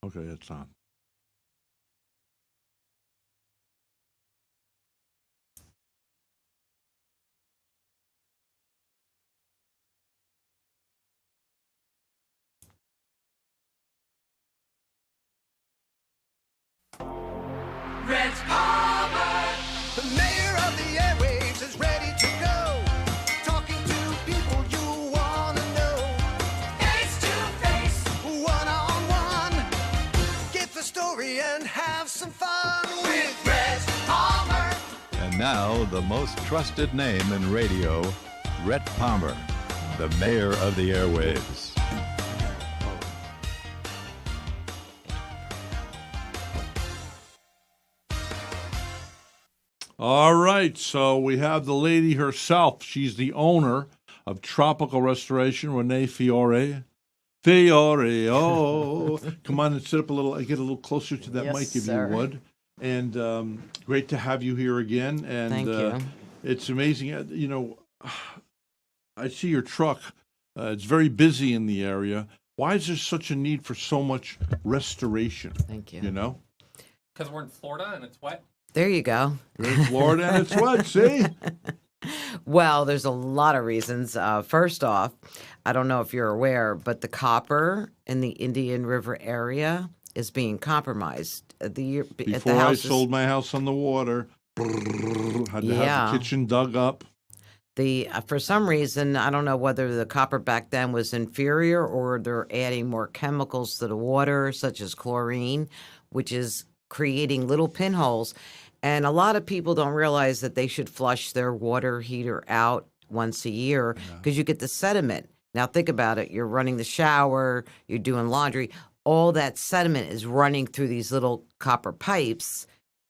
Okay, it's on. Rhett Palmer, the mayor of the airwaves, is ready to go. Talking to people you want to know. Face to face, one on one. Get the story and have some fun with Rhett Palmer. And now, the most trusted name in radio, Rhett Palmer, the mayor of the airwaves. All right, so we have the lady herself. She's the owner of Tropical Restoration, Renee Fiore. Fiore, oh. Come on and sit up a little, get a little closer to that Yes, mic if sir. you would. And great to have you here again. And Thank you. It's amazing. I see your truck. It's very busy in the area. Why is there such a need for so much restoration? Thank you. You know? Because we're in Florida and it's wet. There you go. You're in Florida and it's wet, see? Well, there's a lot of reasons. First off, I don't know if you're aware, but the copper in the Indian River area is being compromised. Before I sold my house on the water, had to have the kitchen dug up. For some reason, I don't know whether the copper back then was inferior or they're adding more chemicals to the water, such as chlorine, which is creating little pinholes. And a lot of people don't realize that they should flush their water heater out once a year because you get the sediment. Now think about it. You're running the shower, you're doing laundry. All that sediment is running through these little copper pipes,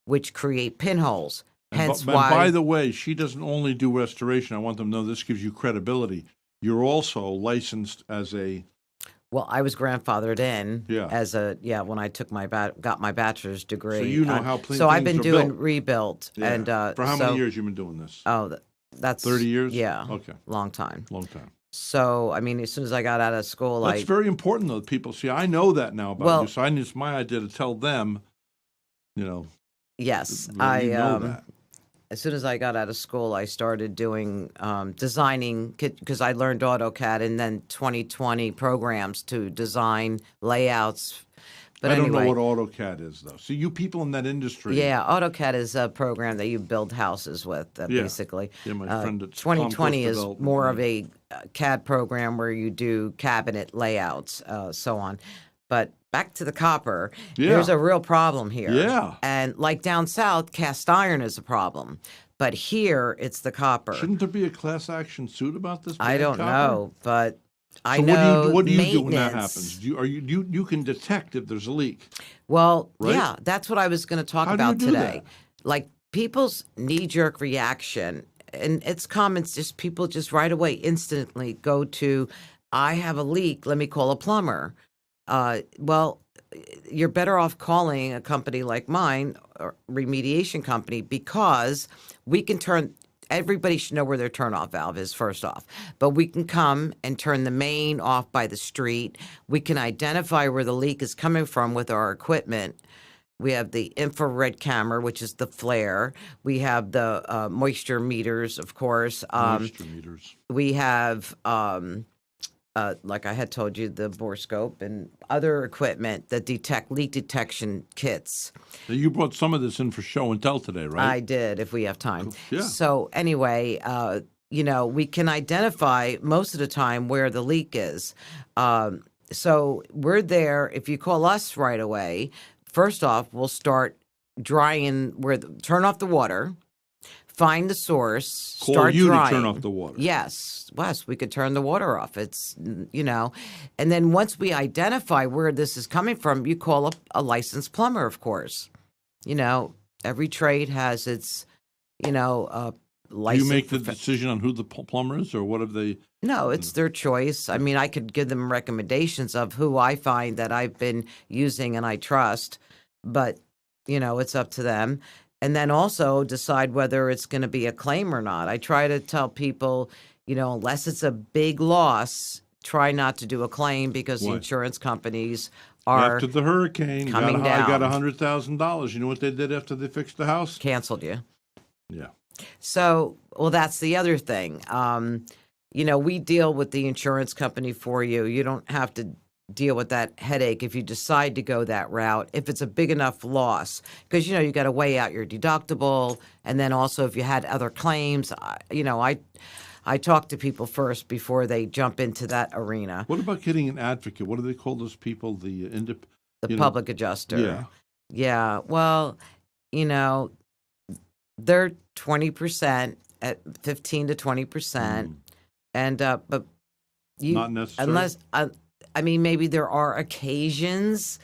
which create pinholes. Hence And by the way, she doesn't only do restoration. I want them to know this gives you credibility. You're also licensed as a... Well, I was grandfathered in Yeah. when I took got my bachelor's degree. So you know how So I've been things are doing built. rebuilt. Yeah. And For how many years you been doing this? Oh, that's 30 years? Yeah. Okay. Long time. Long time. So, I mean, as soon as I got out of school, That's very important, though. People see, I know that now about you, so it's my idea to tell them, Yes, you know that. As soon as I got out of school, I started doing designing because I learned AutoCAD and then 2020 programs to design layouts. But I don't anyway, know what AutoCAD is, though. So you people in that industry. Yeah, AutoCAD is a program that you build houses with, basically. Yeah, my friend at 2020 is Compost more of Development. a CAD program where you do cabinet layouts, so on. But back to the copper, there's a real problem here. Yeah. And like down south, cast iron is a problem. But here, it's the copper. Shouldn't there be a class action suit about this? I don't know, but I so know what do you do when that maintenance. happens? You can detect if there's a leak. Well, right? yeah, that's what I was going to talk How do about you do today. that? Like people's knee-jerk reaction, and it's common, it's just people just right away, instantly go to, I have a leak, let me call a plumber. Well, you're better off calling a company like mine, or remediation company, because we can turn. Everybody should know where their turnoff valve is, first off. But we can come and turn the main off by the street. We can identify where the leak is coming from with our equipment. We have the infrared camera, which is the flare. We have the moisture meters, of course. Moisture meters. We have, like I had told you, the borescope and other equipment that detect leak detection kits. Now, you brought some of this in for show and tell today, right? I did, if we have time. Yeah. So anyway, we can identify most of the time where the leak is. So we're there. If you call us right away, first off, we'll start drying turn off the water, find the source, Call start you drying. to turn off the water. Yes, Wes, we could turn the water off. It's, and then once we identify where this is coming from, you call up a licensed plumber, of course. Every trade has its, license. Do you make the decision on who the plumber is, or what have they? No, it's their choice. I mean, I could give them recommendations of who I find that I've been using and I trust, but, it's up to them. And then also decide whether it's going to be a claim or not. I try to tell people, unless it's a big loss, try not to do a claim because the Why? insurance companies are After the hurricane, coming I got down. $100,000. You know what they did after they fixed the house? canceled you. Yeah. So, well, that's the other thing. We deal with the insurance company for you. You don't have to deal with that headache if you decide to go that route, if it's a big enough loss. Because, you got to weigh out your deductible. And then also if you had other claims, I talk to people first before they jump into that arena. What about getting an advocate? What do they call those people? The Public adjuster. Yeah. Yeah. Well, they're 20% at 15 to 20%. And, but you, Not necessary. unless, maybe there are occasions,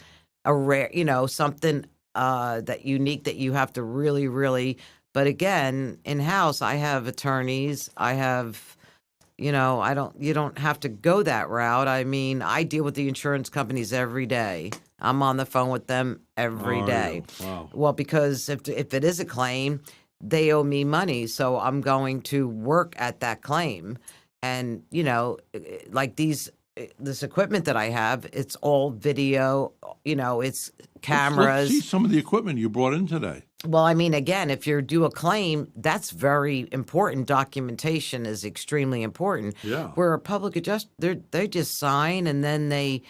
a rare, something, that unique that you have to really, really, but again, in-house, I have attorneys, I have, you don't have to go that route. I mean, I deal with the insurance companies every day. I'm on the phone with them every day. Wow. Well, because if it is a claim, they owe me money, so I'm going to work at that claim. And, like this equipment that I have, it's all video, it's cameras. Let's see some of the equipment you brought in today. Well, again, if you do a claim, that's very important. Documentation is extremely important. Yeah. Where a public adjuster, they just sign and then they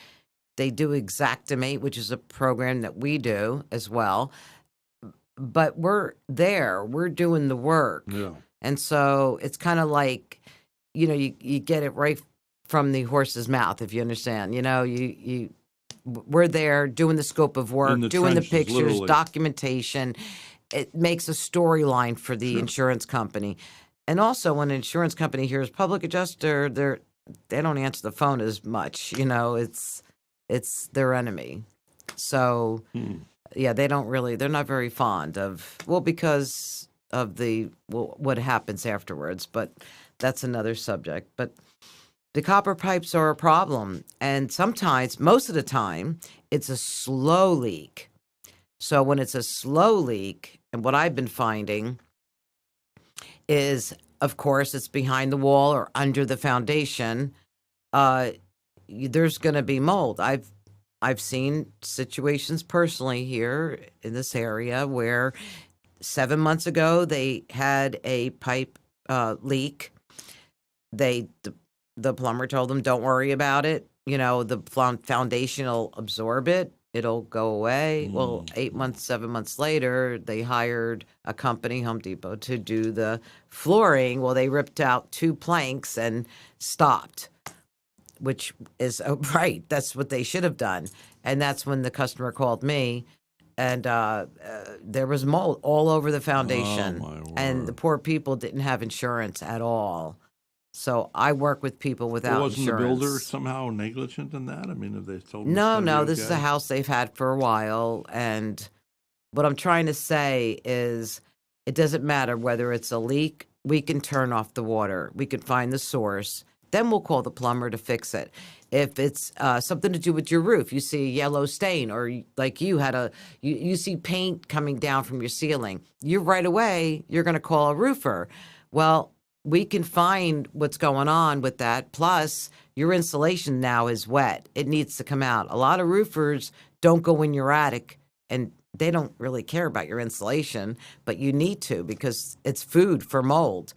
do Xactimate, which is a program that we do as well. But we're there, we're doing the work. Yeah. And so it's kind of like, you get it right from the horse's mouth, if you understand. We're there doing the scope of work, the doing the trenches, pictures, literally. documentation. It makes a storyline for the insurance company. And also when an insurance company hears public adjuster, they don't answer the phone as much. It's their enemy. So yeah, they're not very fond of, because of what happens afterwards, but that's another subject. But the copper pipes are a problem. And sometimes, most of the time, it's a slow leak. So when it's a slow leak, and what I've been finding is, of course, it's behind the wall or under the foundation. There's going to be mold. I've seen situations personally here in this area where 7 months ago they had a pipe leak. The plumber told them, don't worry about it. The foundation will absorb it. It'll go away. Well, 7 months later, they hired a company, Home Depot, to do the flooring. Well, they ripped out 2 planks and stopped, which is right. That's what they should have done. And that's when the customer called me, and there was mold all over the foundation. Oh, my word. And the poor people didn't have insurance at all. So I work with people without Wasn't insurance. the builder somehow negligent in that? Have they told them No, this is a house they've had for a while. And what I'm trying to say is it doesn't matter whether it's a leak. We can turn off the water. We can find the source. Then we'll call the plumber to fix it. If it's something to do with your roof, you see a yellow stain, or like you had you see paint coming down from your ceiling, you're going to call a roofer. Well, we can find what's going on with that. Plus, your insulation now is wet. It needs to come out. A lot of roofers don't go in your attic, and they don't really care about your insulation, but you need to because it's food for mold.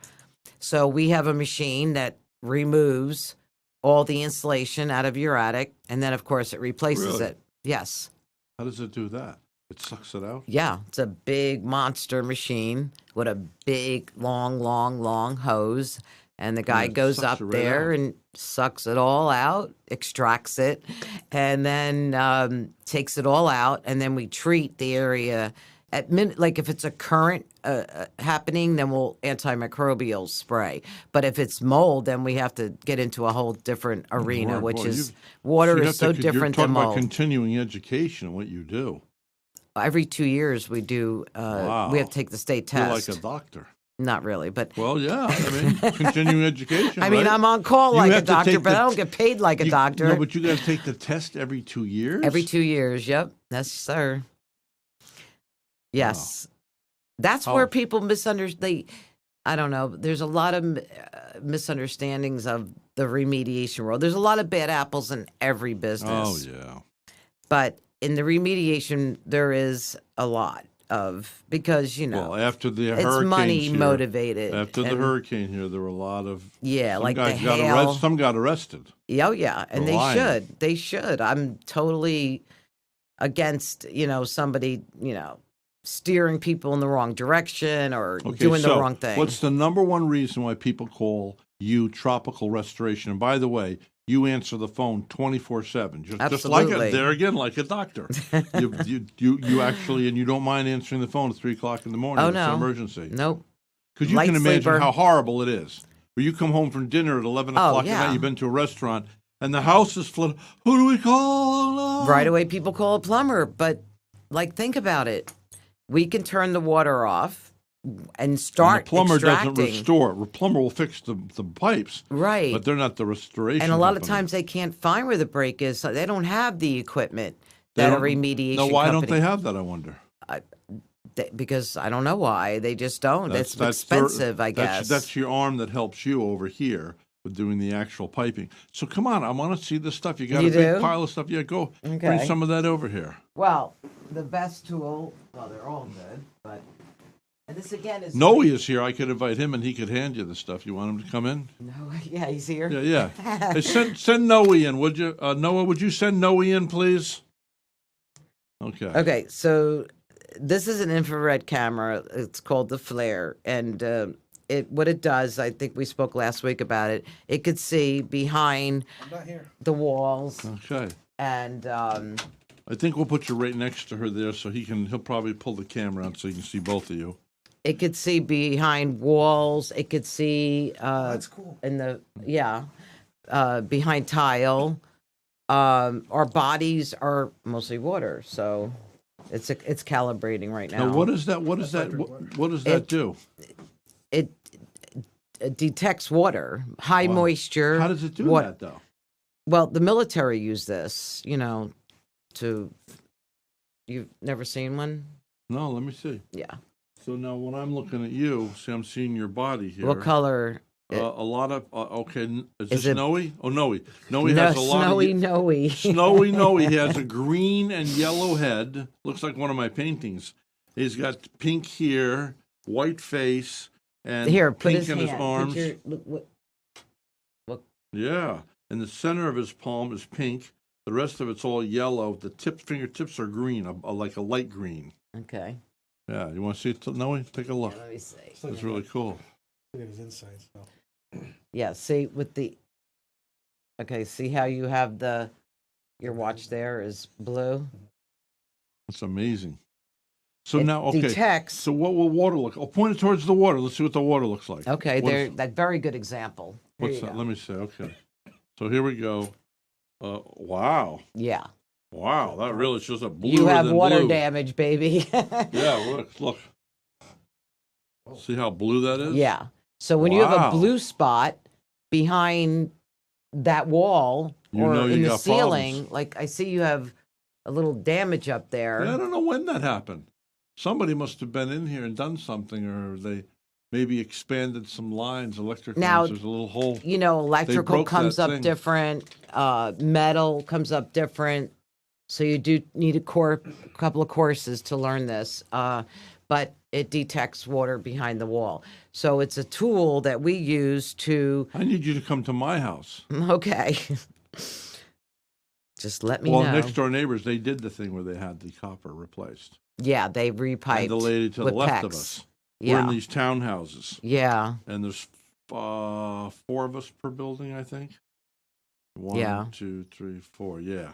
So we have a machine that removes all the insulation out of your attic, and then, of course, it replaces Really? it. Yes. How does it do that? It sucks it out? Yeah, it's a big monster machine with a big, long hose. And the guy it goes sucks up it right there out. and sucks it all out, extracts it, and then takes it all out. And then we treat the area like if it's a current happening, then we'll antimicrobial spray. But if it's mold, then we have to get into a whole different arena, Lord, which boy, is you water have is so to- different you're than talking about mold. continuing education in what you do. Every 2 years we do. Wow. We have to take the state You're test. like a doctor. Not really, but Well, yeah. Continuing education. I mean, right? I'm on call You like a have to doctor, take but I the- don't get paid like a doctor. No, but you got to take the test every 2 years? Every 2 years, yep. Yes, sir. Yes. That's where Oh. people misunderstand. I don't know. There's a lot of misunderstandings of the remediation world. There's a lot of bad apples in every Oh, business. yeah. But in the remediation, there is a lot of, because, Well, after the it's hurricanes money here, motivated. After the and- hurricane here, there were a lot of some like the guys got hail. some got arrested. Oh, yeah, and For they lying. should. They should. I'm totally against, somebody, steering people in the wrong direction or Okay, doing so the wrong thing. what's the number one reason why people call you Tropical Restoration? And by the way, you answer the phone 24/7, just like Absolutely. there again, like a doctor. you actually, and you don't mind answering the phone at 3:00 in the morning. Oh, It's no. an emergency. Nope. Because you Light can imagine sleeper. how horrible it is. Where you come home from dinner at 11 Oh, o'clock at yeah. night, you've been to a restaurant, and the house is flooded. Who do we call? Right away, people call a plumber. But, think about it. We can turn the water off and start And the plumber extracting. doesn't restore. The plumber will fix the pipes, Right. but they're not the restoration. And a lot of company. times they can't find where the break is, so they don't have the equipment They that a don't- remediation Now, why don't company. they have that? I wonder. Because I don't know why. They just don't. It's their- expensive, I guess. That's your arm that helps you over here with doing the actual piping. So come on, I want to see this stuff. You got You a big do? pile of stuff. Yeah, go bring Okay. some of that over here. Well, the best tool, they're all good, but, and this again is. Noe is here. I could invite him and he could hand you the stuff. You want him to come in? No, yeah, he's here. Yeah, yeah. Hey, send Noe in, would you? Noah, would you send Noe in, please? Okay. Okay, so this is an infrared camera. It's called the Flare, and what it does, I think we spoke last week about it. It could see behind the walls, Okay. and I think we'll put you right next to her there, so he'll probably pull the camera out so you can see both of you. it could see behind walls. It could see That's cool. in the behind tile. Our bodies are mostly water, so it's calibrating right now. Now, what is that? What does that? What does that do? It detects water, high Wow. moisture. How does it do what- that, though? Well, the military use this, you've never seen one? No, let me see. Yeah. So now, when I'm looking at you, see, I'm seeing your body here. What color? A lot of okay. Is Is this it- Noe? Oh, Noe. Noe No, has a lot snowy, of noey. snowy Noe. He has a green and yellow head. Looks like one of my paintings. He's got pink here, white face, and Here, put pink his in hand. his Put arms. look. Yeah. In the center of his palm is pink. The rest of it's all yellow. The fingertips are green, like a light green. Okay. Yeah. You want to see it, Noe? Take a look. Let me see. It's really cool. Look at his inside. So. Yeah. See with the. Okay. See how you have your watch there is blue. It's amazing. So It now, okay. detects. So what will water look? I'll point it towards the water. Let's see what the water looks like. Okay, What there. is- That very good example. Here What's you that? go. Let me see. Okay. So here we go. Wow. Yeah. Wow. That really shows up bluer You have than water blue. damage, baby. Yeah, look. See how blue that is? Yeah. So when you have Wow. a blue spot behind that wall You or know you in the got ceiling, problems. like I see you have a little damage up there. I don't know when that happened. Somebody must have been in here and done something, or they maybe expanded some lines, electric Now, lines. There's a little hole. Electrical broke comes that up thing. different, metal comes up different. So you do need a couple of courses to learn this. But it detects water behind the wall. So it's a tool that we use to, I need you to come to my house. okay. Just let me Well, know. next door neighbors, they did the thing where they had the copper replaced. Yeah, they repiped. And the lady to the with left of PEX. us. Yeah. We're in these townhouses, Yeah. and there's 4 of us per building, I think. Yeah. 1, 2, 3, 4. Yeah.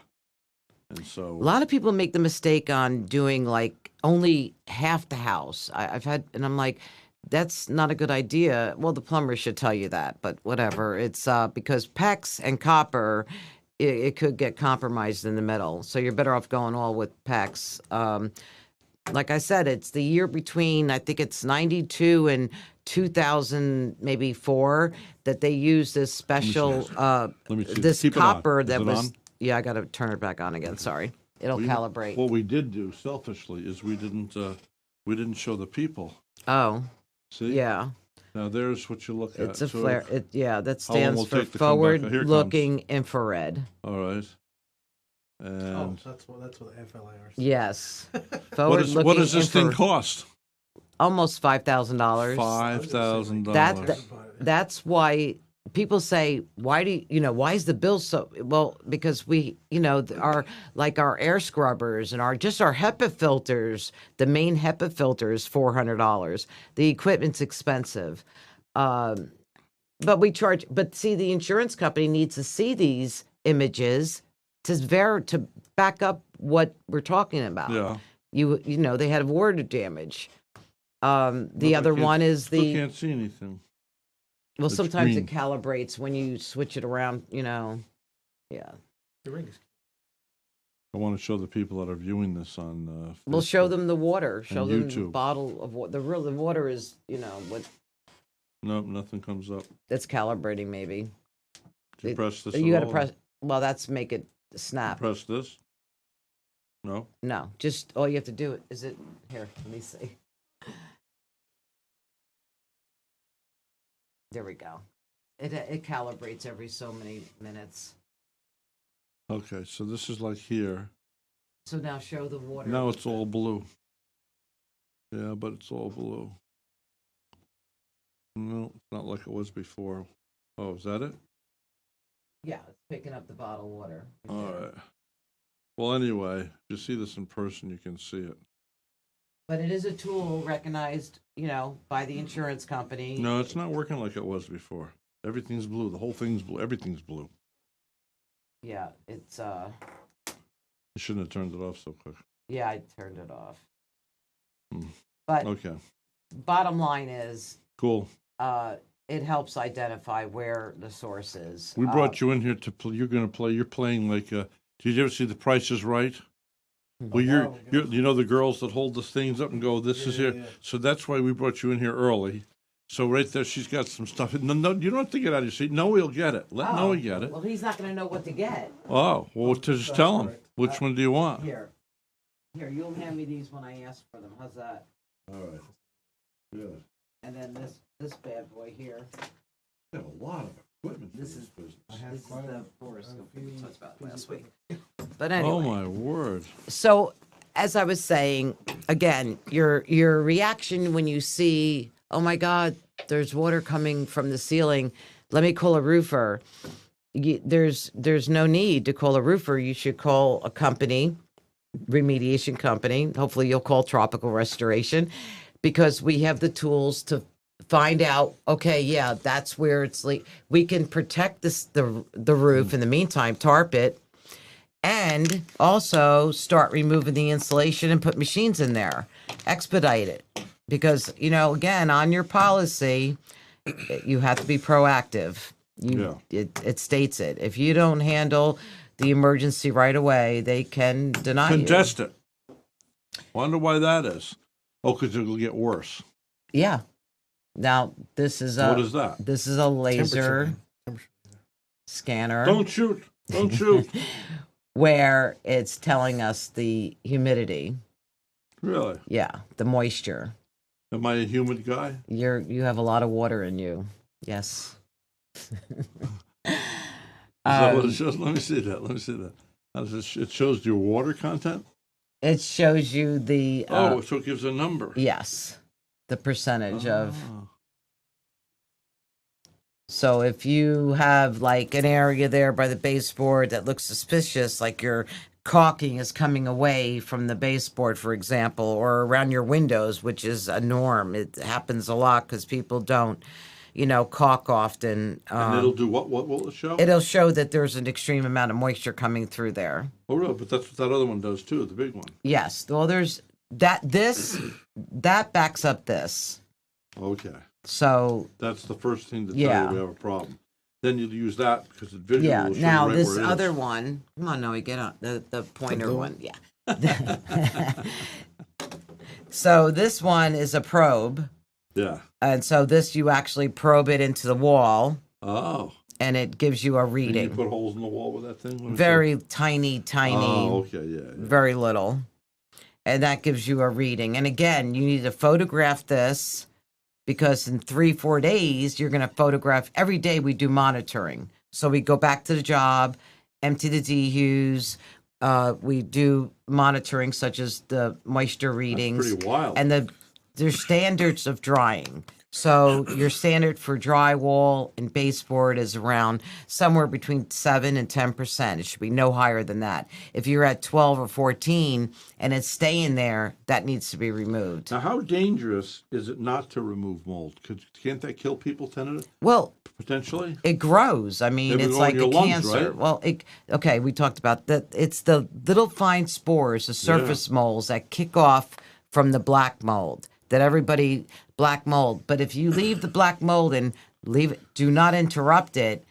And so A lot of people make the mistake on doing like only half the house. I've had, and I'm like, that's not a good idea. Well, the plumber should tell you that, but whatever. It's because PEX and copper, it could get compromised in the middle. So you're better off going all with PEX. Like I said, it's the year between, I think it's 92 and 2000, maybe 4, that they use this special, Let me see. this Keep it on. copper Is that it was, on? yeah, I got to turn it back on again. Sorry. It'll calibrate. What we did do selfishly is we didn't show the people. Oh, See? yeah. Now there's what you look at. It's a So flare. if- That How long stands will it for take to come back? Here it comes. forward-looking infrared. All right. And that's what FLIR. Yes. what does this thing cost? Almost $5,000. $5,000. That's why people say, why is the bill so, well, because we, our air scrubbers and our HEPA filters, the main HEPA filter is $400. The equipment's expensive. But see, the insurance company needs to see these images to back up what we're talking about. Yeah. They had water damage. The But I other can't- one is still can't see anything. well, it's sometimes green. it calibrates when you switch it around, Yeah. The ring is. I want to show the people that are viewing this on. We'll show Facebook. them the water. Show And them the YouTube. bottle of water. The water is, what Nope, nothing comes up. that's calibrating maybe. Did you press this? You got at to all? press. Well, that's make it snap. Press this. No. No, just all you have to do is it. Here, let me see. There we go. It calibrates every so many minutes. Okay, so this is like here. So now show the water. Now it's all blue. Yeah, but it's all blue. No, it's not like it was before. Oh, is that it? Yeah, it's picking up the bottled water. All right. Well, anyway, if you see this in person, you can see it. But it is a tool recognized, by the insurance company. No, it's not working like it was before. Everything's blue. The whole thing's blue. Everything's blue. Yeah, it's You shouldn't have turned it off so quick. yeah, I turned it off. Hmm. But Okay, bottom line is, cool. it helps identify where the source is. We brought you in here to play. You're going to play. You're playing like. Did you ever see The Price is Right? Well, you're the girls that hold the things up and go, this is Yeah, here. yeah. So that's why we brought you in here early. So right there, she's got some stuff. No, you don't have to get out of your seat. Noe will get it. Let Noe get it. Well, he's not going to know what to get. Oh, well, just tell him. correct. Which one do you want? Here, you'll hand me these when I ask for them. How's that? All right. Good. And then this bad boy here. Got a lot of equipment. for This is- business. This is the boroscope we talked about last week. But anyway. Oh my word! So, as I was saying, again, your reaction when you see, oh my God, there's water coming from the ceiling. Let me call a roofer. There's no need to call a roofer. You should call a company, remediation company. Hopefully, you'll call Tropical Restoration, because we have the tools to find out. Okay, yeah, that's where it's leak. We can protect the roof in the meantime, tarp it. And also start removing the insulation and put machines in there. Expedite it. Because, again, on your policy, you have to be proactive. It states it. If you don't handle the emergency right away, they can deny you. Contest it. Wonder why that is. Oh, because it'll get worse. Yeah. Now, this is What is that? This is a laser scanner. Don't shoot. Don't shoot. Where it's telling us the humidity. Really? Yeah, the moisture. Am I a humid guy? You have a lot of water in you. Yes. Is that what it shows? Let me see that. How does it shows your water content? It shows you the So it gives a number. yes, the percentage of. Oh. So if you have like an area there by the baseboard that looks suspicious, like your caulking is coming away from the baseboard, for example, or around your windows, which is a norm. It happens a lot because people don't, caulk often. And it'll do what? What will it show? It'll show that there's an extreme amount of moisture coming through there. Oh, really? But that's what that other one does too, the big one. Yes. Well, there's that backs up this. Okay. So That's the first thing to tell Yeah. you we have a problem. Then you'll use that because it visually yeah. will show Now you right this where it other is. one, come on, Noe, get on the pointer blue one. Yeah. So this one is a probe, Yeah. and so this you actually probe it into the wall, Oh. and it gives you a And you reading. put holes in the wall with that thing? Let me see. Very tiny. Oh, okay, yeah. Very little. And that gives you a reading. And again, you need to photograph this because in 3-4 days, you're going to photograph. Every day we do monitoring. So we go back to the job, empty the dehues, We do monitoring such as the moisture readings. pretty wild. And there's standards of drying. So your standard for drywall and baseboard is around somewhere between 7 and 10%. It should be no higher than that. If you're at 12 or 14 and it's staying there, that needs to be removed. Now, how dangerous is it not to remove mold? Can't that kill people Well, potentially? it grows. I mean, They would it's go like in your a lungs, cancer. right? Well, okay, we talked about that. It's the little fine spores, the surface molds that kick off from the black mold. Black mold. But if you leave the black mold and do not interrupt it,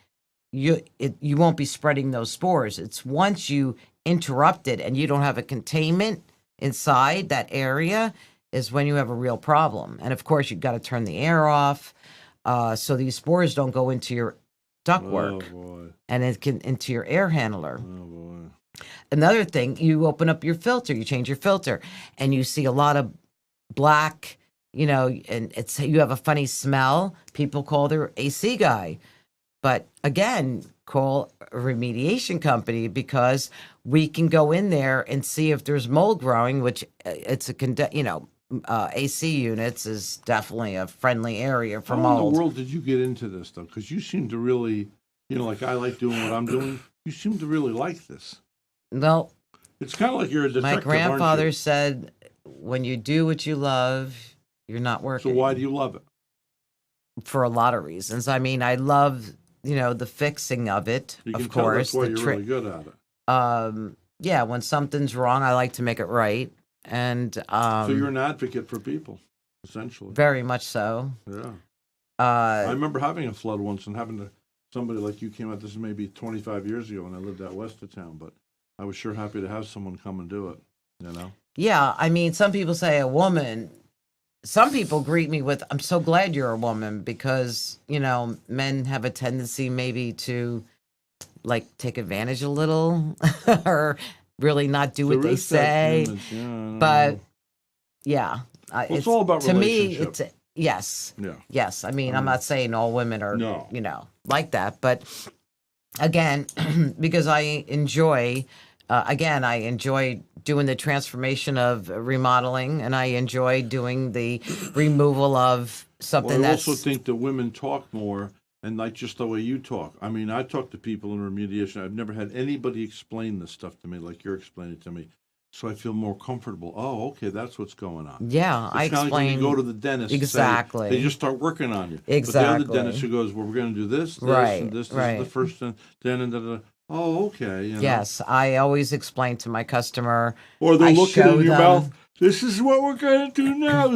you won't be spreading those spores. It's once you interrupt it and you don't have a containment inside that area is when you have a real problem. And of course, you've got to turn the air off so these spores don't go into your ductwork and into your air handler. Another thing, you open up your filter, you change your filter, and you see a lot of black, and you have a funny smell. People call their AC guy. But again, call a remediation company because we can go in there and see if there's mold growing, which AC units is definitely a friendly area for mold. How in the world did you get into this, though? Because you seem to really, like I like doing what I'm doing. You seem to really like this. Well, it's kind of like you're a detective, my grandfather aren't you? said, when you do what you love, you're not working. So why do you love it? For a lot of reasons. I mean, I love, the fixing of it, You can of tell course. that's why the you're really good at it. Yeah, when something's wrong, I like to make it right. And So you're an advocate for people, essentially. very much so. Yeah. I remember having a flood once and having somebody like you came out. This is maybe 25 years ago when I lived out west of town, but I was sure happy to have someone come and do it, Yeah, I mean, some people say a woman. Some people greet me with, I'm so glad you're a woman because, men have a tendency maybe to take advantage a little or really not do what There they is that say. image, yeah, I know. But yeah, it's all about to me, relationship. Yes. Yeah. Yes. I mean, I'm not saying all women are, No. like that. But again, because I enjoy, I enjoy doing the transformation of remodeling and I enjoy doing the removal of something Well, I that's. also think that women talk more and like just the way you talk. I mean, I talk to people in remediation. I've never had anybody explain this stuff to me like you're explaining it to me. So I feel more comfortable. Oh, okay, that's what's going on. Yeah, It's I kinda like when explain. you go to the dentist. and say, Exactly. they just start working on you. Exactly. But the other dentist who goes, well, we're going to do this, Right, and this is right. the first, and then, and da. Oh, okay. Yes, I always explain to my customer. Or they're I looking show in your them- mouth. This is what we're going to do now.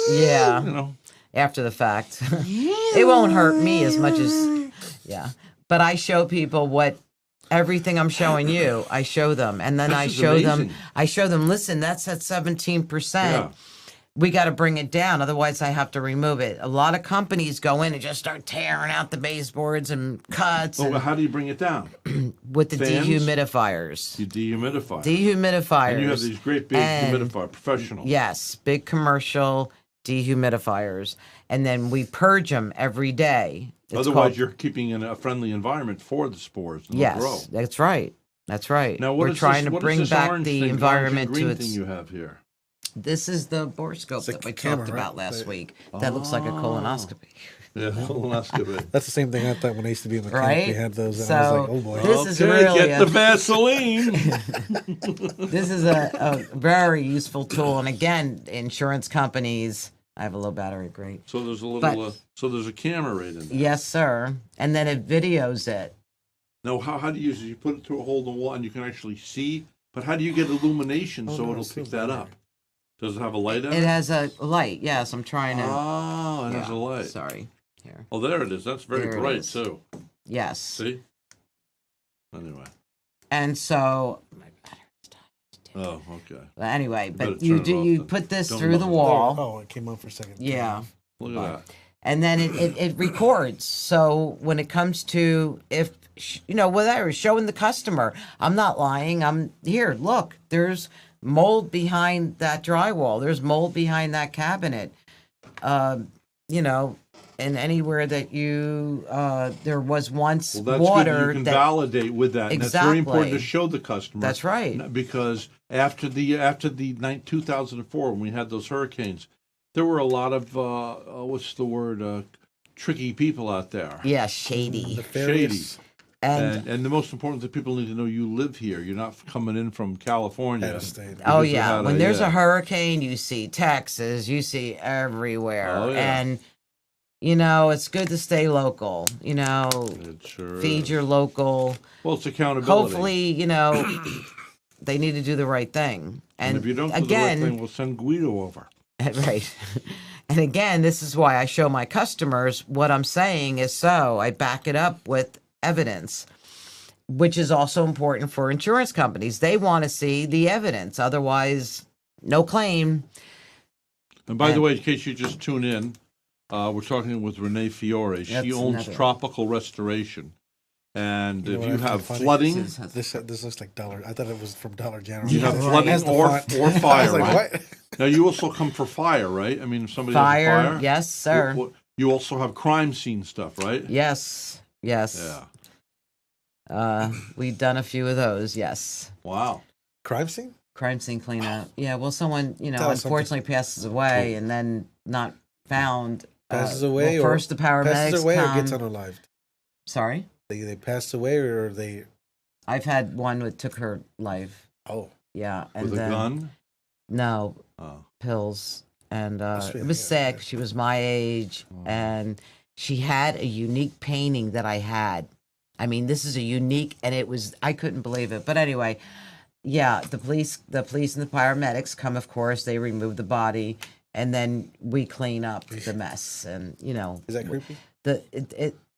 Yeah. After the fact. It won't hurt me as much as, yeah. But I show people everything I'm showing you, I show them. And then This is them, amazing. listen, that's at 17%. Yeah. We got to bring it down. Otherwise, I have to remove it. A lot of companies go in and just start tearing out the baseboards and cuts Oh, and well, how do you bring it down? with the fans? dehumidifiers. You dehumidify. Dehumidifiers. And you have these great big And- humidifier, professional. Yes, big commercial dehumidifiers. And then we purge them every day. It's Otherwise, called- you're keeping in a friendly environment for the spores and Yes, the grow. that's right. That's right. Now, We're trying to bring back the environment to its. its. Thing you have here. This is the borescope It's a that we camera, talked right? about last The- week. That looks like a colonoscopy. Yeah, colonoscopy. That's the same thing I thought when I used to be a mechanic. Right? They had those. And So, I was like, oh boy. this is Okay, really get the Vaseline. This is a very useful tool. And again, insurance companies. I have a low battery, great. So there's a little. But- So there's a camera right in there. Yes, sir. And then it videos it. Now, how do you use it? You put it through a hole in the wall and you can actually see. But how do you get illumination so no, it'll it's pick still that there. up? Does it have a light in It it? has a light. Yes, I'm trying to. Oh, it has a Yeah, light. Sorry. Here. Oh, there it is. That's very There it bright is. too. Yes. See? Anyway. And so. Oh, okay. Well, anyway, better but you turn it do off you then. put this Don't through look the at it. wall. Oh, it came on for a second. Yeah. Look at that. And then it records. So when it comes to whatever, showing the customer, I'm not lying. I'm here. Look, there's mold behind that drywall. There's mold behind that cabinet. and anywhere that you there was once Well, that's water good. You can that validate with that. And that's very important to Exactly. show the customer. That's right. Because after the 2004, when we had those hurricanes, there were a lot of what's the word? Tricky people out there. yeah shady Nefarious. And the most important thing, people need to know you live here. You're not coming in from California. Out of state. Oh Because they yeah, had when there's yeah. a hurricane, you see Texas, you see everywhere, Oh, yeah. and you know it's good to stay local. You know, It sure feed is. your local. Well, it's accountability. Hopefully, you know they need to do the right thing. And if you don't do again, the right thing, we'll send Guido over. right. And again, this is why I show my customers what I'm saying is so. I back it up with evidence, which is also important for insurance companies. They want to see the evidence. Otherwise, no claim. And by the And- way, in case you just tune in, we're talking with Renee Fiore. She That's owns another- Tropical Restoration. And You know if what you I find have funny? flooding, This looks like Dollar. I thought it was from Dollar General. you have Yeah, right. flooding Has the or font. fire, I was like, right? what? Now, you also come for fire, right? I mean, if somebody Fire, has a fire. yes, sir. You also have crime scene stuff, right? Yes, yes. Yeah. We've done a few of those. Yes. Wow. Crime scene? Crime scene cleanup. Yeah. Well, someone, you know, Tell us something. unfortunately passes away and then not found. Passes away, well, or first the paramedics passes away, or come. gets unalived. Sorry, They pass away, or they. I've had one that took her life. Oh, Yeah, and With a then gun? no Oh. pills, and That's it was yeah, sick. She was my age, and she had a unique painting that I had. I mean, this is a unique, and it was I couldn't believe it. But anyway, yeah, the police and the paramedics come. Of course, they remove the body, and then we clean up the mess. And you know, is that creepy?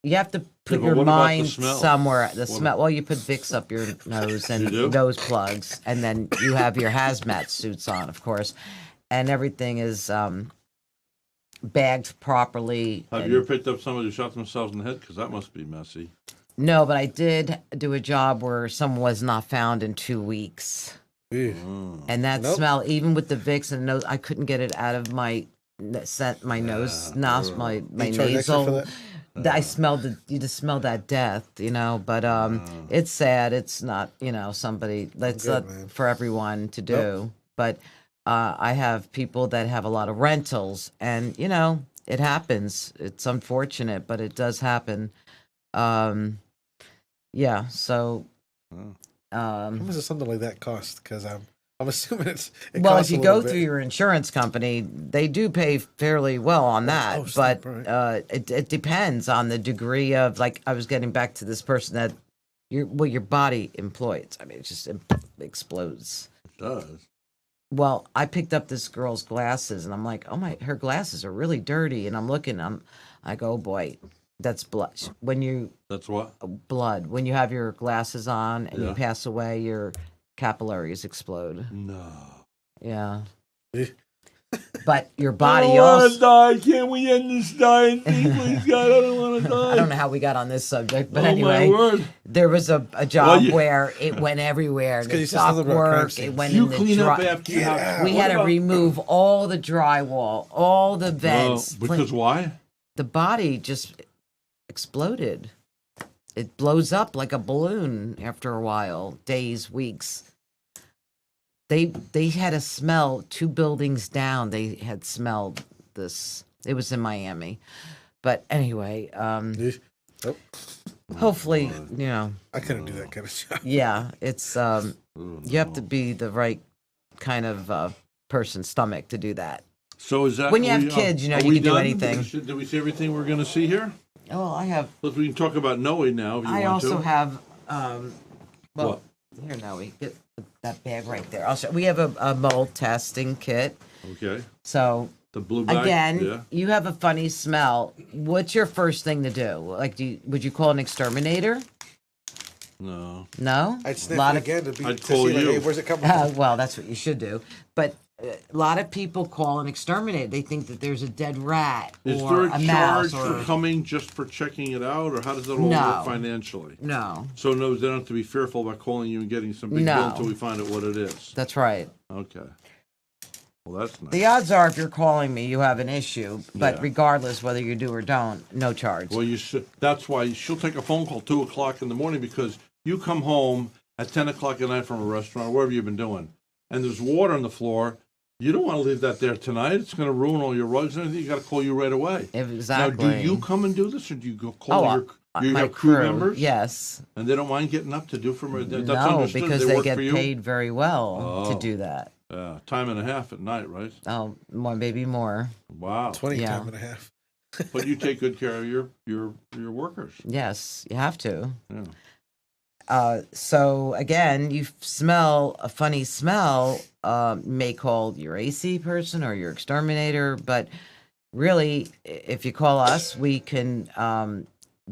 you have to put but your what about the mind smell? somewhere. The smell. Well, you put Vicks up your nose and You do? nose plugs, and then you have your hazmat suits on, of course, and everything is bagged properly. Have and- you ever picked up somebody who shot themselves in the head? Because that must be messy. No, but I did do a job where someone was not found in 2 weeks, Ew. and that Nope. smell, even with the Vicks and nose, I couldn't get it out of my nose, my They charge extra for nasal. that? I smelled you just smell that death, you know. But it's sad. It's not, you know, somebody that's Good, not man. for everyone to do. Nope. But I have people that have a lot of rentals, and you know, it happens. It's unfortunate, but it does happen. Yeah. So. How much does something like that cost? Because I'm assuming it Well, if costs you a go little through bit. your insurance company, they do pay fairly well on that. oh, snap, but right. it depends on the degree of, like, I was getting back to this person that your body employs. I mean, it just explodes. It does. Well, I picked up this girl's glasses, and I'm like, oh my, her glasses are really dirty. And I'm looking, I go, oh boy, that's blood. When you That's what? blood, when you have your glasses on and Yeah. you pass away, your capillaries explode. No. Yeah. Eh. But your body I don't want also. to die. Can't we end this dying thing, please, God? I don't want to die. I don't know how we got on this subject, but Oh, my anyway, word. there was a job Well, you- where it went everywhere. 'cause The you said something duct about crime work, it scenes. went You in the clean up dry. after you Get have. out. We What had to about- remove all the drywall, all the vents. Because why? The body just exploded. It blows up like a balloon after a while, days, weeks. They had a smell 2 buildings down. They had smelled this. It was in Miami, but anyway, Eh. Oh, hopefully, you know, I couldn't do that kind of job. yeah, it's you have to be the right kind of person, stomach, to do that. So is that When you are have we, kids, you know, are you we can do done? anything. Did we see everything we're going to see here? Oh, I have. Look, we can talk about Noe now if you I want also to. have. Well, What? here, Noe, get that bag right there. I'll show. We have a mold testing kit. Okay. So The blue bag. again, Yeah. you have a funny smell. What's your first thing to do? Like, would you call an exterminator? No. No. I'd sniff Lot it of- again to be. I'd to call see, like, you. hey, where's it coming from? Well, that's what you should do. But a lot of people call an exterminator. They think that there's a dead rat Is or there a a mouse charge or for coming just for checking it out, or how does that all No. work financially? no. So no, they don't have to be fearful about calling you and getting some big No. bill until we find out what it is. That's right. Okay. Well, that's nice. The odds are, if you're calling me, you have an issue. But Yeah. regardless whether you do or don't, no charge. Well, you should. That's why she'll take a phone call 2:00 in the morning because you come home at 10:00 at night from a restaurant, or wherever you've been doing, and there's water on the floor. You don't want to leave that there tonight. It's going to ruin all your rugs and everything. You got to call you right away. Exactly. Now, do you come and do this, or do you go call your my have crew crew, members? Yes. And they don't mind getting up to do for that's No, understood. because they work get for you? paid very well Oh. to do that. Time and a half at night, right? Oh, maybe more. Wow. 20 Yeah. time and a half. But you take good care of your workers. Yes, you have to. Yeah. So again, you smell a funny smell. You may call your AC person or your exterminator, but really, if you call us, we can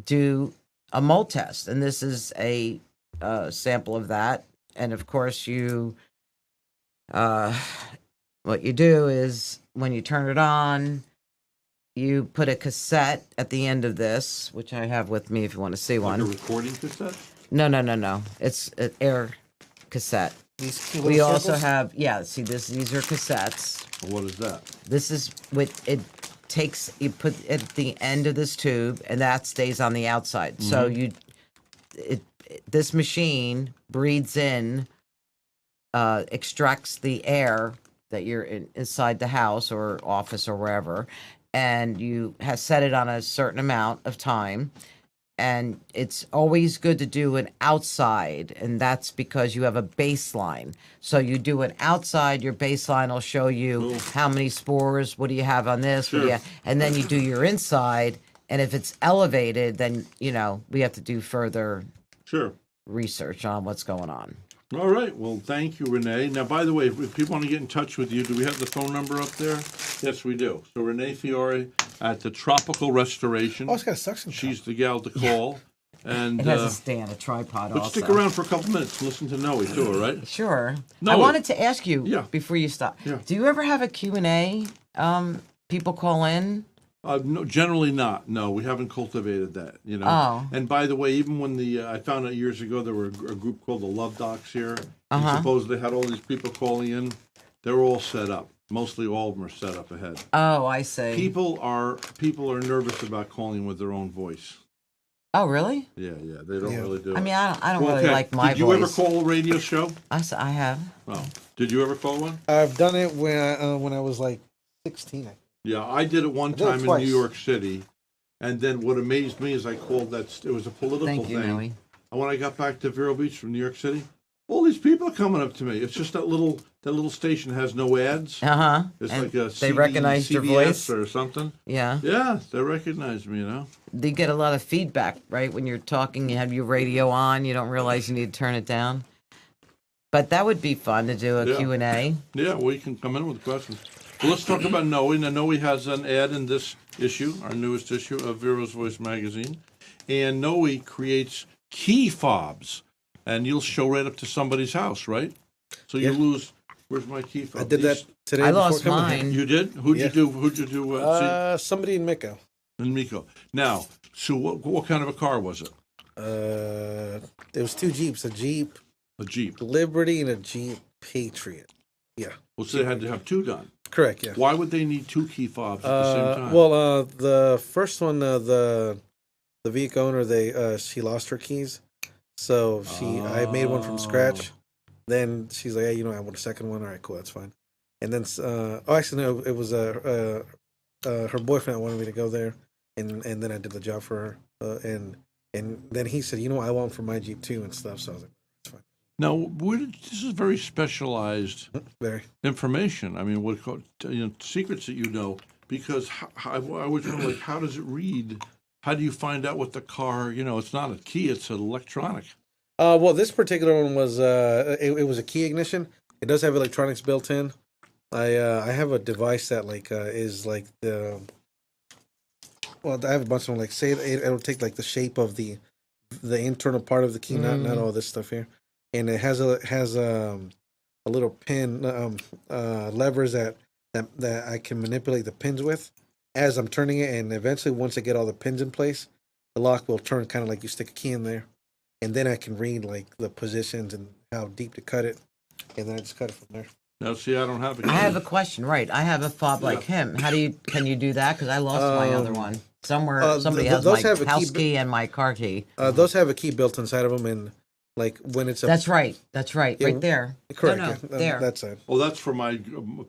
do a mold test, and this is a sample of that. And of course, what you do is when you turn it on, you put a cassette at the end of this, which I have with me if you want to see Like a one. recording cassette? No. It's an air cassette. These cute We little also circles? have, these are cassettes. What is that? This is it takes, you put it at the end of this tube, and that stays on the outside. So this machine breathes in, extracts the air that you're inside the house or office or wherever, and you have set it on a certain amount of time. And it's always good to do an outside, and that's because you have a baseline. So you do it outside, your baseline will show you how many spores, what do you have on this, what do you, and then you do your inside, and if it's elevated, then, we have to do further Sure. research on what's going on. All right. Well, thank you, Renee. Now, by the way, if people want to get in touch with you, do we have the phone number up there? Yes, we do. So Renee Fiore at the Tropical Restoration. Oh, it's got a suction cup. She's the gal to call. And It has a stand, a tripod but also. stick around for a couple minutes. Listen to Noe too, all right? Sure. No, I wanted to ask you Yeah. before you stop. Yeah. Do you ever have a Q&A? People call in? No, generally not. No, we haven't cultivated that. Oh. And by the way, even when I found out years ago there were a group called the Love Docs here. And supposedly had all these people calling in. They were all set up. Mostly all of them are set up ahead. Oh, I see. People are nervous about calling with their own voice. Oh, really? Yeah, they don't really do it. I mean, I don't Well, really okay. like my Did you voice. ever call a radio show? I have. Oh, did you ever call one? I've done it when I was like 16. I think. Yeah, I did it one I did it time in twice. New York City, and then what amazed me is I called that. It was a political Thank you, thing. Noe. And when I got back to Vero Beach from New York City, all these people are coming up to me. It's just that little station has no ads. Uh-huh. It's And like a they recognized your CBS voice? or something. Yeah. Yeah, they recognize me. They get a lot of feedback, right? When you're talking, you have your radio on, you don't realize you need to turn it down. But that would be fun to do a Yeah. Q&A. Yeah, well, you can come in with questions. Well, let's talk about Noe. Now, Noe has an ad in this issue, our newest issue of Vero's Voice magazine. And Noe creates key fobs. And you'll show right up to somebody's house, right? So you Yeah. lose. Where's my key fob? I did that today. I before lost coming here. mine. You did? Who'd Yeah. you do? Who'd you do? Somebody in Miko. In Miko. Now, so what kind of a car was it? There was two Jeeps, a Jeep A Jeep. Liberty and a Jeep Patriot. Yeah, Well, so they had to have two done. correct. Yeah. Why would they need two key fobs at the same time? Well, the first one, the vehicle owner, she lost her keys, so I made one from scratch. Then she's like, hey, I want a second one. All right, cool, that's fine. And then, actually, no, it was her boyfriend wanted me to go there, and then I did the job for her. And then he said, I want one for my Jeep too and stuff. So I was like, that's fine. Now, this is very specialized Very. information. I mean, what secrets that you know, because I was like, how does it read? How do you find out what the car? It's not a key; it's an electronic. Well, this particular one was it was a key ignition. It does have electronics built in. I have a device that is like the. Well, I have a bunch of them. Like, say it'll take like the shape of the internal part of the key, not all this stuff here, and it has a little pin levers that I can manipulate the pins with as I'm turning it, and eventually once I get all the pins in place, the lock will turn kind of like you stick a key in there, and then I can read like the positions and how deep to cut it, and then I just cut it from there. Now, see, I don't have a key. I have a question. Right, I have a fob like him. Can you do that? Because I lost my other one somewhere. Somebody has those my have a house key key and my car key. Those have a key built inside of them, and like when it's a That's right. That's right. Yeah, Right there. correct. No, yeah, there. That's it. Oh, that's for my.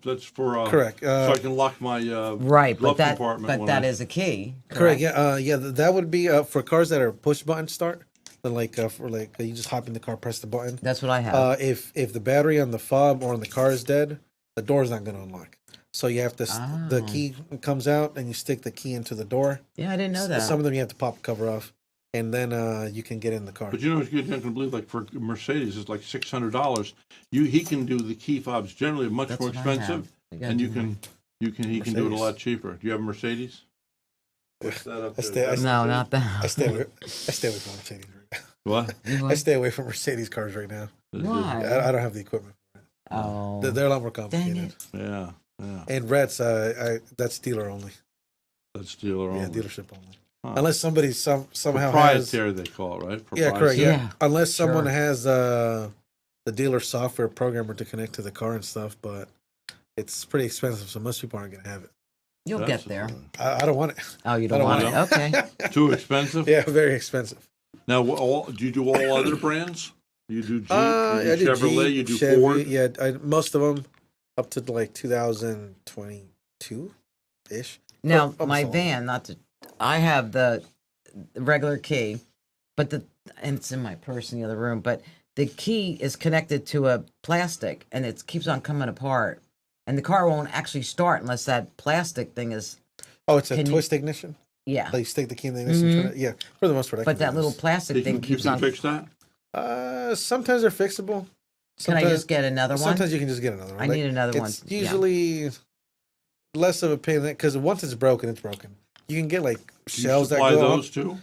That's for. Correct. So I can lock my Right, glove but that compartment. when that I- is a key. Correct. Yeah. That would be for cars that are push button start. Then for you just hop in the car, press the button. That's what I have. If the battery on the fob or on the car is dead, the door's not going to unlock. So you have to the key comes out and you stick the key into the door. Yeah, I didn't know that. Some of them you have to pop the cover off, and then you can get in the car. But you know, you're not going to believe, like for Mercedes, it's like $600. He can do the key fobs generally much That's more what I have. expensive, I gotta and do he can do it a Mercedes. lot cheaper. Do you have a Mercedes? What's that up I there? stay- No, not that. I stay away from Mercedes. What? I stay away from Mercedes cars right now. Why? I don't have the equipment. Oh, They're a lot more dang complicated. it. Yeah, yeah. And Rhett's, that's dealer only. That's dealer only. Yeah, dealership only. Huh. Unless somebody somehow has. Proprietary, they call it, right? Yeah, correct. Proprietary. Yeah. Yeah, Unless someone sure. has the dealer software programmer to connect to the car and stuff, but it's pretty expensive, so most people aren't going to have it. You'll That's- get there. I don't want it. Oh, you I don't don't want it? want Okay. Too expensive. Yeah, very expensive. Now, do you do all other brands? You do Jeep, I you do do Chevrolet, Jeep, you do Chevy, Ford. Yeah, most of them up to like 2022 ish. Now, Almost my all. van, I have the regular key, but and it's in my purse in the other room, but the key is connected to a plastic and it keeps on coming apart. And the car won't actually start unless that plastic thing is, Oh, it's a Can you- twist ignition. yeah. Like you stick the key in the ignition. Mhm. turn it- Yeah, for the most part. I But can that do little this. plastic You thing can, keeps you on. can fix that. Sometimes they're fixable. Can I just get another one? Sometimes you can just get another one. I need another one. It's Yeah. usually less of a pain because once it's broken, it's broken. You can get like Do you shells that supply go those up. too?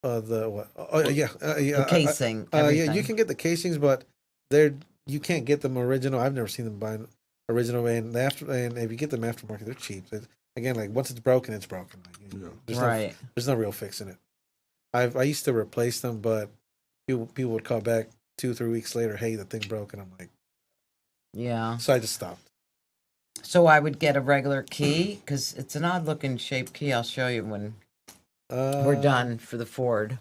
The what? Oh yeah, yeah. The casing. Yeah, everything. you can get the casings, but you can't get them original. I've never seen them buying original, and if you get them aftermarket, they're cheap. Again, like once it's broken, it's broken. Like, Yeah. there's Right. No, there's no real fixing it. I used to replace them, but people would call back 2-3 weeks later. Hey, the thing broke, and I'm like, Yeah. so I just stopped. So I would get a regular key because it's an odd looking shaped key. I'll show you when we're done for the Ford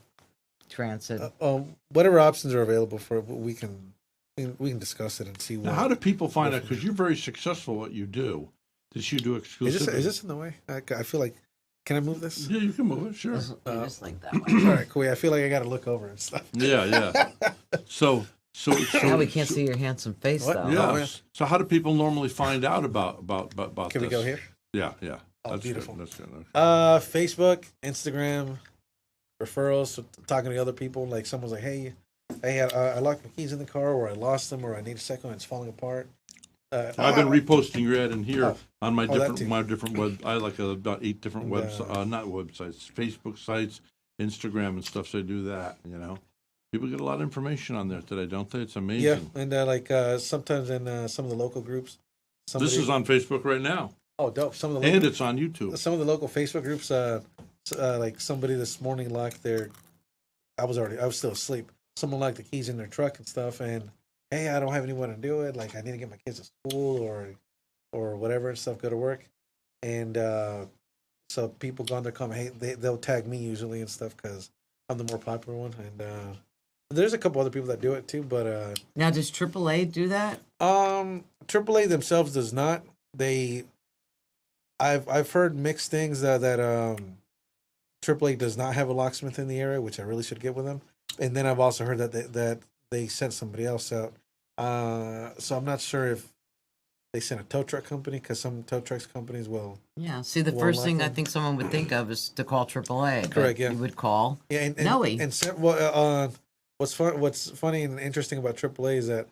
Transit. Whatever options are available for it, we can discuss it and see what. Now, how do people find out? Because you're very successful at what you do. Did you do is exclusively? this in the way? I feel like. Can I move this? Yeah, you can move it. Sure. Just like that All one. right, cool. Yeah, I feel like I got to look over and stuff. Yeah, yeah. So. Now we can't see your handsome face What? though. Yeah. Oh, yeah. So how do people normally find out about Can we this? go here? Yeah, yeah. Oh, That's beautiful. Good. That's good. Okay. Facebook, Instagram, referrals. So talking to other people, like someone's like, "Hey, I locked my keys in the car, or I lost them, or I need a second one. It's falling apart." I've been reposting your ad in here Oh. on my Oh, that too. different web. I like about 8 different And, websites, not websites, Facebook sites, Instagram and stuff. So I do that. You know, people get a lot of information on there today, don't they? It's Yeah, amazing. and sometimes in some of the local groups. This is on Facebook right now, Oh, dope! Some of the and local, it's on YouTube. some of the local Facebook groups. Like somebody this morning locked their. I was still asleep. Someone locked the keys in their truck and stuff, and hey, I don't have anyone to do it. Like I need to get my kids to school or whatever and stuff. Go to work, and so people go on their comment. Hey, they'll tag me usually and stuff because I'm the more popular one. And there's a couple other people that do it too, but Now does AAA do that? AAA themselves does not. I've heard mixed things that AAA does not have a locksmith in the area, which I really should get with them. And then I've also heard that they sent somebody else out. So I'm not sure if they sent a tow truck company because some tow trucks companies will. Yeah. See, the Well, first like thing I them. think someone would think of is to call AAA. but Correct, yeah. You would call. Yeah, and Noe. what's funny and interesting about AAA is that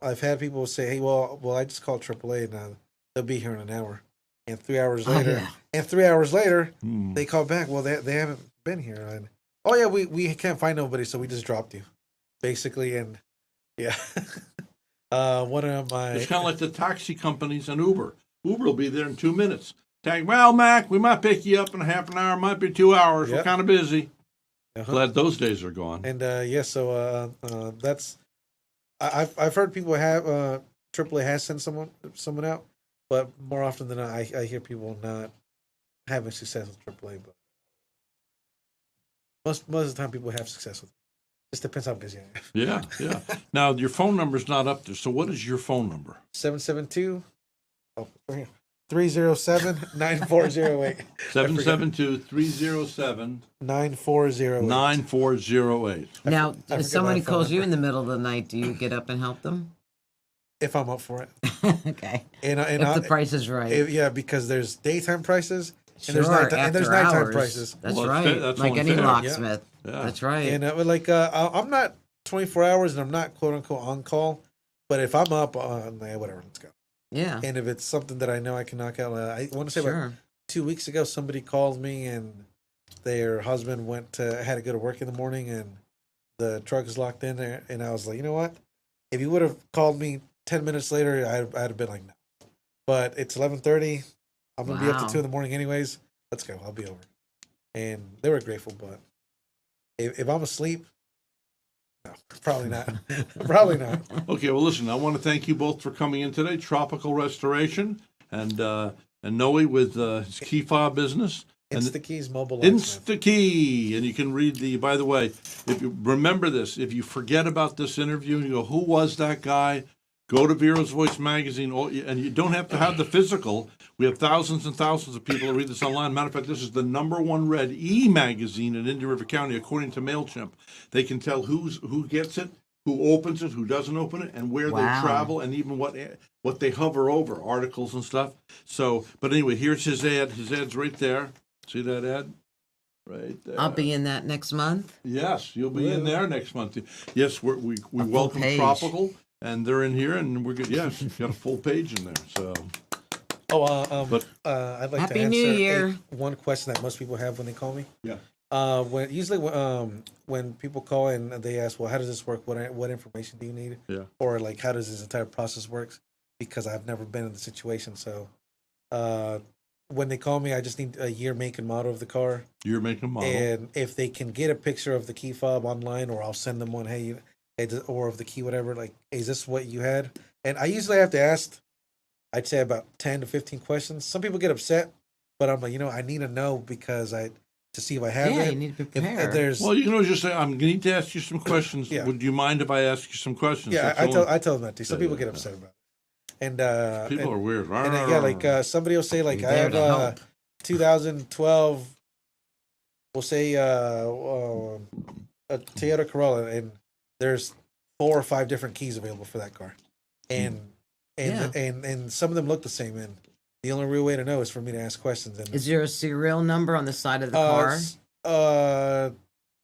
I've had people say, "Hey, well, I just called AAA and they'll be here in an hour." And 3 hours Oh, later, yeah. Hmm. they call back. Well, they haven't been here. And, oh yeah, we can't find nobody, so we just dropped you, basically. And yeah, one of my It's kind of like the taxi companies and Uber. Uber will be there in 2 minutes. Tag, well, Mac, we might pick you up in a half an hour, might be 2 hours. We're Yep. kind of busy. Uh-huh. Glad those days are gone. And yeah, so that's I've heard people have AAA has sent someone out, but more often than not, I hear people not having success with AAA. But most of the time, people have success with me. Just depends how busy I am. Yeah, yeah. Now your phone number's not up there. So what is your phone number? 772 307-9408. 772-307 9408. 9408. Now, forget if somebody my phone calls you number. in the middle of the night, do you get up and help them? If I'm up for it. Okay. And If the price is right. yeah, because there's daytime prices and Sure, there's after nighttime hours. prices. That's Well, right. that's like only any fair. locksmith. Yeah. That's right. And I'm not 24 hours and I'm not quote unquote on call, but if I'm up on whatever, let's go. yeah. And if it's something that I know I can knock out, I want to say about Sure. 2 weeks ago, somebody called me and their husband had to go to work in the morning and the truck is locked in there. And I was like, you know what? If you would have called me 10 minutes later, I'd have been like, no. But it's 11:30. I'm going to be up Wow. to 2 in the morning anyways. Let's go. I'll be over. And they were grateful, but if I'm asleep, no, probably not. Probably not. Okay, well, listen, I want to thank you both for coming in today. Tropical Restoration and Noe with his key fob business. And Insta-Keys mobile locksmith. Insta-Key. And you can read by the way, if you remember this, if you forget about this interview and you go, who was that guy? Go to Vero's Voice magazine, and you don't have to have the physical. We have thousands and thousands of people who read this online. Matter of fact, this is the #1 read e-magazine in Indian River County, according to MailChimp. They can tell who gets it, who opens it, who doesn't open it, and where Wow. they travel, and even what they hover over, articles and stuff. So, but anyway, here's his ad. His ad's right there. See that ad? Right there. I'll be in that next month. Yes, you'll be in there next month. Yes, we welcome page. Tropical, and they're in here, and we're good. Yes, got a full page in there. So But- I'd like Happy to answer New Year. one question that most people have when they call me. yeah, When people call and they ask, well, how does this work? What information do you need? yeah. Or like, how does this entire process works? Because I've never been in the situation. So, when they call me, I just need a year, make, and model of the car. You're making a model. And if they can get a picture of the key fob online, or I'll send them one, or of the key, whatever, like, is this what you had? And I usually have to ask, I'd say about 10 to 15 questions. Some people get upset, but I'm like, I need to know because to see if I have Yeah, it. you need to If prepare. there's, Well, you can always just say, "I'm going to ask you some questions. Yeah. Would you mind if I ask you some questions?" yeah, That's all. I tell them that too. Some Yeah, people yeah, get yeah. upset about it. And People are weird. and yeah, like somebody will say like Be I there have to help. 2012. We'll say a Toyota Corolla, and there's 4 or 5 different keys available for that car, and Yeah. and some of them look the same. And the only real way to know is for me to ask questions. And Is there a serial number on the side of the car?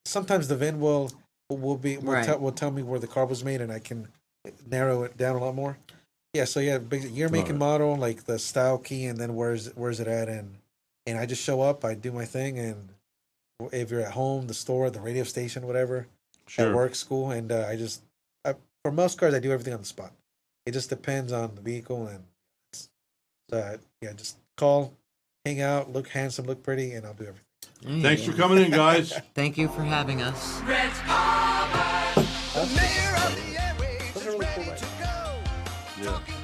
Sometimes the VIN will Right. tell me where the car was made, and I can narrow it down a lot more. Yeah, so yeah, year, make, and Alright. model, like the style key, and then where's it at, and I just show up, I do my thing, and if you're at home, the store, the radio station, whatever, Sure. at work, school, and for most cars, I do everything on the spot. It just depends on the vehicle, and just call, hang out, look handsome, look pretty, and I'll do everything. There you Thanks go. for coming in, guys. Thank you for having us. Rhett Palmer, the mayor of the airwaves, Those are is really cool ready rides. to go. Yeah. Talking